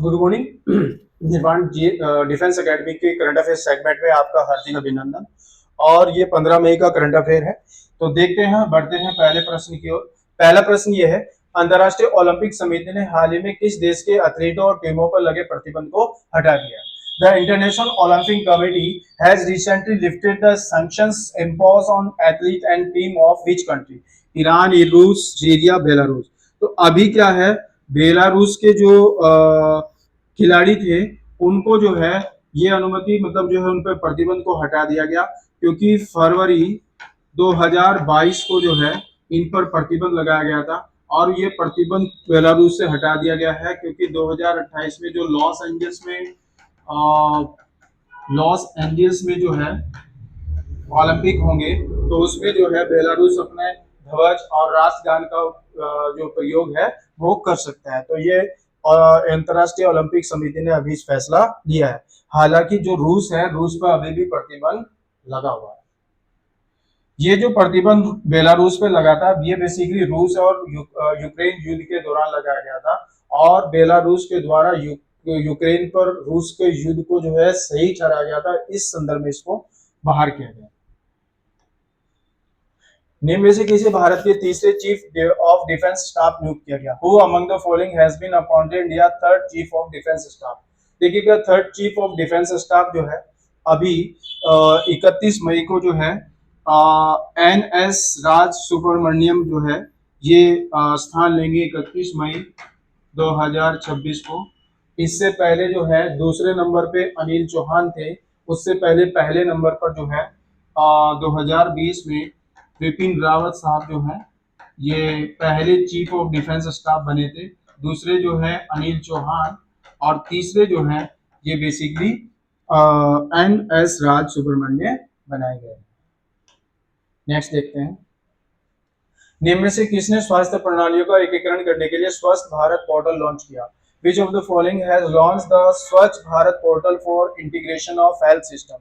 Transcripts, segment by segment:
Good morning. निर्वाण जी, defence academy के current affair segment में आपका हार्दिक अभिनंदन। और ये 15 मई का करंट अफेयर है। तो देखते हैं, बढ़ते हैं पहले प्रश्न की ओर। पहला प्रश्न ये है, अंतर्राष्ट्रीय ओलंपिक समिति ने हाल ही में किस देश के एथलीटों और टीमों पर लगे प्रतिबंध को हटा दिया? The international Olympic committee has recently lifted the sanctions imposed on athlete and team of which country? Iran, रूस, सीरिया, बेलारूस। तो अभी क्या है, बेलारूस के जो खिलाड़ी थे उनको जो है ये अनुमति, मतलब जो है उन पर प्रतिबंध को हटा दिया गया, क्योंकि फरवरी 2022 को जो है इन पर प्रतिबंध लगाया गया था। और ये प्रतिबंध बेलारूस से हटा दिया गया है क्योंकि 2028 में जो लॉस एंजल्स में जो है ओलंपिक होंगे, तो उसमें जो है बेलारूस अपने ध्वज और राष्ट्रगान का जो प्रयोग है वो कर सकता है। तो ये अंतर्राष्ट्रीय ओलंपिक समिति ने अभी फैसला लिया है। हालांकि जो रूस है, रूस पर अभी भी प्रतिबंध लगा हुआ है। ये जो प्रतिबंध बेलारूस पे लगा था, ये बेसिकली रूस और यूक्रेन युद्ध के दौरान लगाया गया था। और बेलारूस के द्वारा यूक्रेन पर रूस के युद्ध को जो है सही ठहराया गया था, इस संदर्भ में इसको बाहर किया गया। निम्न में से किसे भारत के तीसरे चीफ ऑफ डिफेंस स्टाफ नियुक्त किया गया? Who among the following has been appointed India third chief of defence staff? देखिएगा, third chief of defence staff जो है अभी 31 मई को जो है NS राज सुब्रमण्यम जो है ये स्थान लेंगे 31 मई 2026 को। इससे पहले जो है दूसरे नंबर पे अनिल चौहान थे। उससे पहले पहले नंबर पर जो है 2020 में बिपिन रावत साहब जो है ये पहले चीफ ऑफ डिफेंस स्टाफ बने थे। दूसरे जो है अनिल चौहान, और तीसरे जो है ये बेसिकली NS राज सुब्रमण्य बनाए गए। नेक्स्ट देखते हैं, निम्न में से किसने स्वास्थ्य प्रणालियों का एकीकरण करने के लिए स्वस्थ भारत पोर्टल लॉन्च किया? Which of the following has launched the स्वच्छ Bharat portal for integration of health system?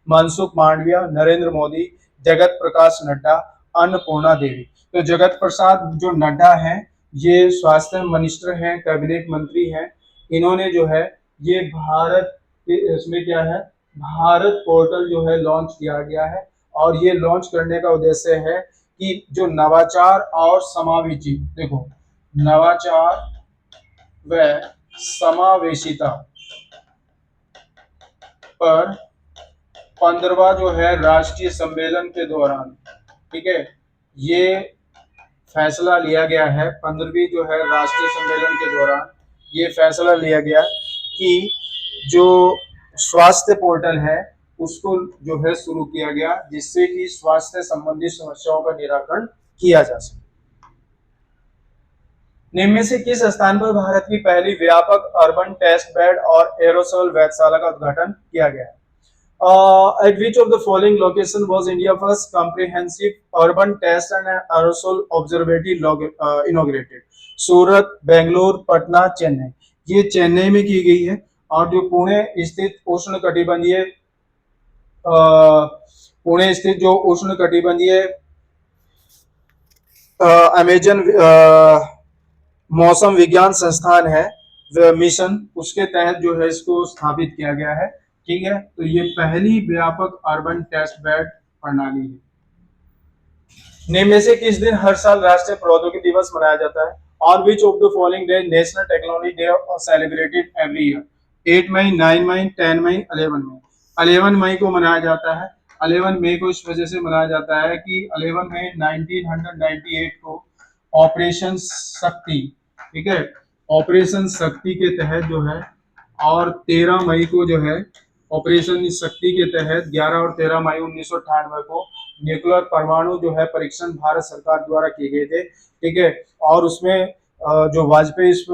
Mansukh Mandaviya, Narendra Modi, Jagat Prakash Nadda, Annapurna देवी। तो जगत प्रसाद जो नड्डा हैं ये स्वास्थ्य मिनिस्टर हैं, कैबिनेट मंत्री हैं। इन्होंने जो है ये भारत इसमें क्या है, भारत पोर्टल जो है लॉन्च किया गया है। और ये लॉन्च करने का उद्देश्य है कि जो नवाचार और समावेशी, देखो, नवाचार व समावेशिता पर 15वां जो है राष्ट्रीय सम्मेलन के दौरान, ठीक है, ये फैसला लिया गया है। 15वीं जो है राष्ट्रीय सम्मेलन के दौरान ये फैसला लिया गया कि जो स्वास्थ्य पोर्टल है उसको जो है शुरू किया गया, जिससे कि स्वास्थ्य संबंधी समस्याओं का निराकरण किया जा सके। निम्न में से किस स्थान पर भारत की पहली व्यापक अर्बन टेस्ट बेड और एरोसोल वेधशाला का उद्घाटन किया गया है? At which of the following location was India first comprehensive urban test and aerosol observatory inaugurated? सूरत, बेंगलोर, पटना, चेन्नई। ये चेन्नई में की गई है। और जो पुणे स्थित जो उष्ण कटिबंधीय अमेजन मौसम विज्ञान संस्थान है, मिशन, उसके तहत जो है इसको स्थापित किया गया है। ठीक है, तो ये पहली व्यापक अर्बन टेस्ट बेड प्रणाली है। निम्न में से किस दिन हर साल राष्ट्रीय प्रौद्योगिकी दिवस मनाया जाता है? On which of the following day national technology day celebrated every year? 8 मई, 9 मई, 10 मई, 11 मई। 11 मई को मनाया जाता है। 11 मई को इस वजह से मनाया जाता है कि 11 मई 1998 को ऑपरेशन शक्ति, ठीक है, ऑपरेशन शक्ति के तहत जो है, और 13 मई को जो है ऑपरेशन शक्ति के तहत 11 और 13 मई 1998 को न्यूक्लियर परमाणु जो है परीक्षण भारत सरकार द्वारा किए गए थे। ठीक है, और उसमें जो वाजपेयी इस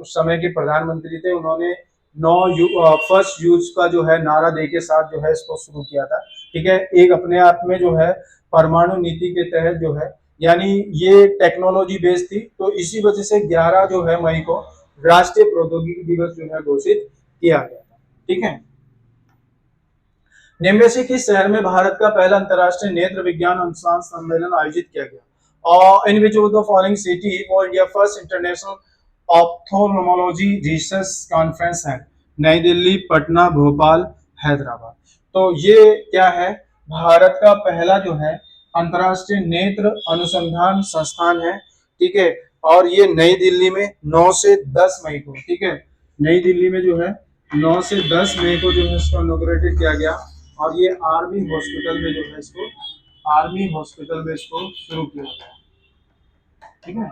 समय के प्रधानमंत्री थे, उन्होंने फर्स्ट यूज का जो है नारा दे के साथ जो है इसको शुरू किया था। ठीक है, एक अपने आप में जो है परमाणु नीति के तहत जो है, यानी ये टेक्नोलॉजी बेस्ड थी, तो इसी वजह से 11 जो है मई को राष्ट्रीय प्रौद्योगिकी दिवस जो है घोषित किया गया था। ठीक है, निम्न में से किस शहर में भारत का पहला अंतर्राष्ट्रीय नेत्र विज्ञान अनुसंधान सम्मेलन आयोजित किया गया? और in which of the following city for India first international ophthalmology research conference है, नई दिल्ली, पटना, भोपाल, हैदराबाद। तो ये क्या है, भारत का पहला जो है अंतर्राष्ट्रीय नेत्र अनुसंधान संस्थान है, ठीक है। और ये नई दिल्ली में 9 से 10 मई को, ठीक है, नई दिल्ली में जो है 9 से 10 मई को जो है इसको इनॉग्रेटेड किया गया। और ये आर्मी हॉस्पिटल में जो है इसको, आर्मी हॉस्पिटल में इसको शुरू किया गया, ठीक है।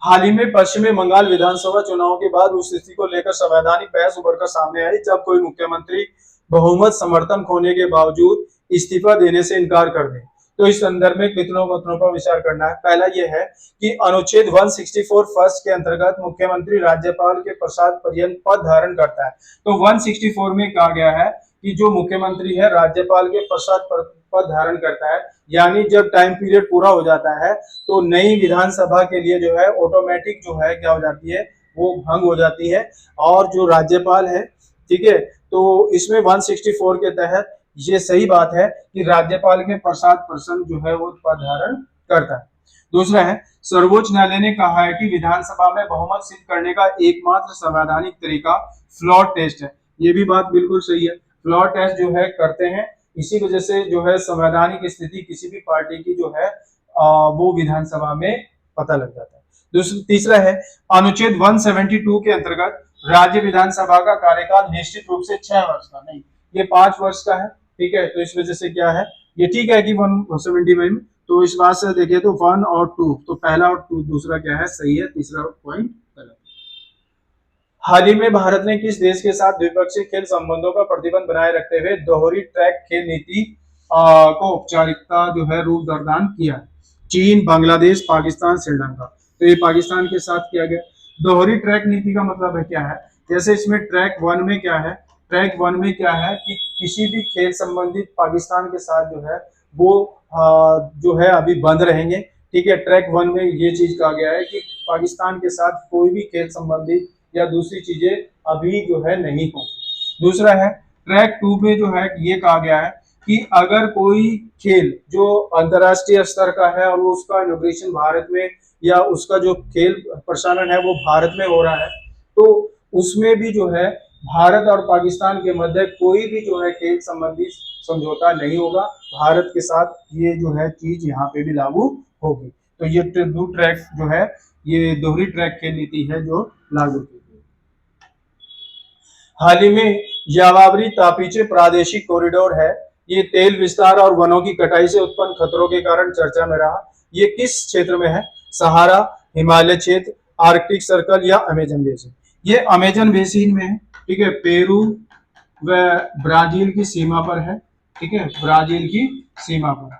हाल ही में पश्चिम बंगाल विधानसभा चुनाव के बाद उस स्थिति को लेकर संवैधानिक बहस उभरकर सामने आई, जब कोई मुख्यमंत्री बहुमत समर्थन खोने के बावजूद इस्तीफा देने से इनकार कर दे। तो इस संदर्भ में कितनों मतों पर विचार करना है। पहला यह है कि अनुच्छेद 164 फर्स्ट के अंतर्गत मुख्यमंत्री राज्यपाल के प्रसाद पर्यंत पद धारण करता है। तो 164 में कहा गया है कि जो मुख्यमंत्री है राज्यपाल के प्रसाद पद धारण करता है, यानी जब टाइम पीरियड पूरा हो जाता है तो नई विधानसभा के लिए जो है ऑटोमेटिक जो है क्या हो जाती है, वो भंग हो जाती है। और जो राज्यपाल है, ठीक है, तो इसमें 164 के तहत ये सही बात है कि राज्यपाल के प्रसाद प्रसन्न जो है वो पद धारण करता है। दूसरा है, सर्वोच्च न्यायालय ने कहा है कि विधानसभा में बहुमत सिद्ध करने का एकमात्र संवैधानिक तरीका फ्लोर टेस्ट है। ये भी बात बिल्कुल सही है, फ्लोर टेस्ट जो है करते हैं, इसी वजह से जो है संवैधानिक स्थिति किसी भी पार्टी की जो है वो विधानसभा में पता लग जाता है। तीसरा है, अनुच्छेद 172 के अंतर्गत राज्य विधानसभा का कार्यकाल निश्चित रूप से 6 वर्ष का नहीं, ये 5 वर्ष का है, ठीक है। तो इस वजह से क्या है, ये ठीक है कि 175 में, तो इस बात से देखिए तो 1 और 2, तो पहला और 2 दूसरा क्या है, सही है, तीसरा पॉइंट गलत। हाल ही में भारत ने किस देश के साथ द्विपक्षीय खेल संबंधों का प्रतिबंध बनाए रखते हुए दोहरी ट्रैक खेल नीति को औपचारिकता जो है रूप प्रदान किया? चीन, बांग्लादेश, पाकिस्तान, श्रीलंका। तो ये पाकिस्तान के साथ किया गया। दोहरी ट्रैक नीति का मतलब है क्या है, जैसे इसमें ट्रैक 1 में क्या है, ट्रैक 1 में क्या है कि किसी भी खेल संबंधित पाकिस्तान के साथ जो है वो जो है अभी बंद रहेंगे, ठीक है। ट्रैक 1 में ये चीज कहा गया है कि पाकिस्तान के साथ कोई भी खेल संबंधित या दूसरी चीजें अभी जो है नहीं होंगी। दूसरा है, ट्रैक 2 में जो है ये कहा गया है कि अगर कोई खेल जो अंतरराष्ट्रीय स्तर का है और वो उसका इनॉग्रेशन भारत में या उसका जो खेल प्रसारण है वो भारत में हो रहा है, तो उसमें भी जो है भारत और पाकिस्तान के मध्य कोई भी जो है खेल संबंधी समझौता नहीं होगा, भारत के साथ ये जो है चीज यहाँ पे भी लागू होगी। तो ये दो ट्रैक जो है, ये दोहरी ट्रैक खेल नीति है जो लागू की गई। हाल ही में यावावरी तापीचे प्रादेशिक कॉरिडोर है, ये तेल विस्तार और वनों की कटाई से उत्पन्न खतरों के कारण चर्चा में रहा। ये किस क्षेत्र में है? सहारा, हिमालय क्षेत्र, आर्कटिक सर्कल या अमेजन बेसिन। ये अमेजन बेसिन में है, ठीक है, पेरू व ब्राजील की सीमा पर है, ठीक है, ब्राजील की सीमा पर।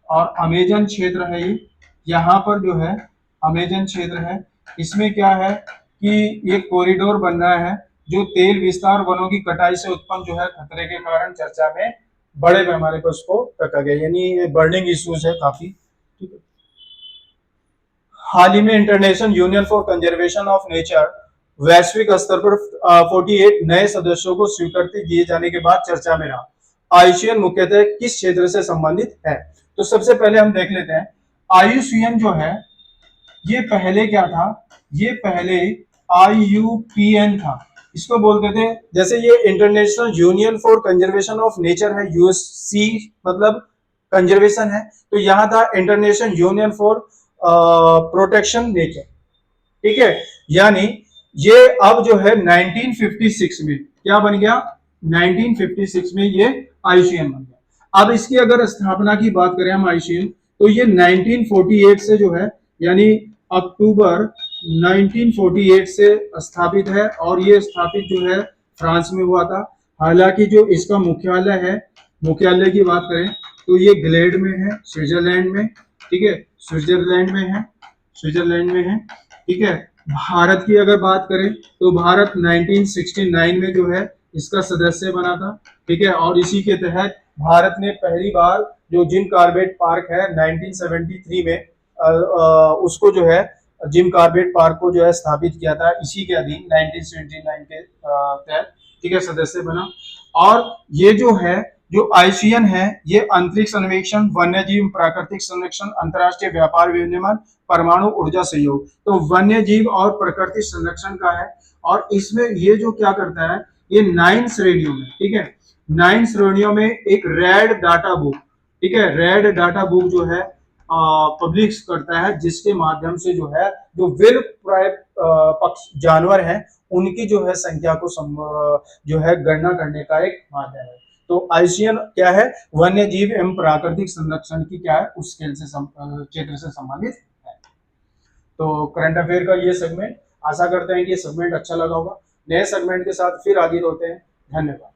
और अमेजन क्षेत्र है ये, यहाँ पर जो है अमेजन क्षेत्र है, इसमें क्या है कि ये कॉरिडोर बन रहा है जो तेल विस्तार वनों की कटाई से उत्पन्न जो है खतरे के कारण चर्चा में बड़े पैमाने पर उसको रखा गया, यानी बर्निंग इश्यूज है काफी, ठीक है। हाल ही में international union for conservation of nature वैश्विक स्तर पर 48 नए सदस्यों को स्वीकृति दिए जाने के बाद चर्चा में रहा। आयुसीएन मुख्यतः किस क्षेत्र से संबंधित है? तो सबसे पहले हम देख लेते हैं, आयुसीएन जो है ये पहले क्या था, ये पहले IUPN था, इसको बोलते थे। जैसे ये international union for conservation of nature है, USC मतलब कंजर्वेशन है, तो यहाँ था international union for protection nature, ठीक है। यानी ये अब जो है 1956 में क्या बन गया, 1956 में ये आयुसीएन बन गया। अब इसकी अगर स्थापना की बात करें हम आयुसीएन, तो ये 1948 से जो है, यानी अक्टूबर 1948 से स्थापित है, और ये स्थापित जो है फ्रांस में हुआ था। हालांकि जो इसका मुख्यालय है, मुख्यालय की बात करें तो ये ग्लेड में है, स्विट्जरलैंड में, ठीक है, स्विट्जरलैंड में है, स्विट्जरलैंड में है, ठीक है। भारत की अगर बात करें तो भारत 1969 में जो है इसका सदस्य बना था, ठीक है। और इसी के तहत भारत ने पहली बार जो जिम कॉर्बेट पार्क है 1973 में उसको जो है जिम कॉर्बेट पार्क को जो है स्थापित किया था, इसी के अधीन 1979 के तहत, ठीक है, सदस्य बना। और ये जो है जो आईसीएन है ये अंतरिक्ष अन्वेषण, वन्यजीव प्राकृतिक संरक्षण, अंतरराष्ट्रीय व्यापार विनियमन, परमाणु ऊर्जा सहयोग। तो वन्यजीव और प्राकृतिक संरक्षण का है, और इसमें ये जो क्या करता है, ये 9 श्रेणियों में, ठीक है, 9 श्रेणियों में एक रेड डाटा बुक, ठीक है, रेड डाटा बुक जो है पब्लिश करता है, जिसके माध्यम से जो है जो विलुप्त प्राय पक्ष जानवर हैं उनकी जो है संख्या को जो है गणना करने का एक माध्यम है। तो आईसीएन क्या है, वन्य जीव एवं प्राकृतिक संरक्षण की क्या है, उस स्केल से क्षेत्र से संबंधित है। तो करंट अफेयर का ये सेगमेंट, आशा करते हैं कि ये सेगमेंट अच्छा लगा होगा। नए सेगमेंट के साथ फिर हाजिर होते हैं। धन्यवाद।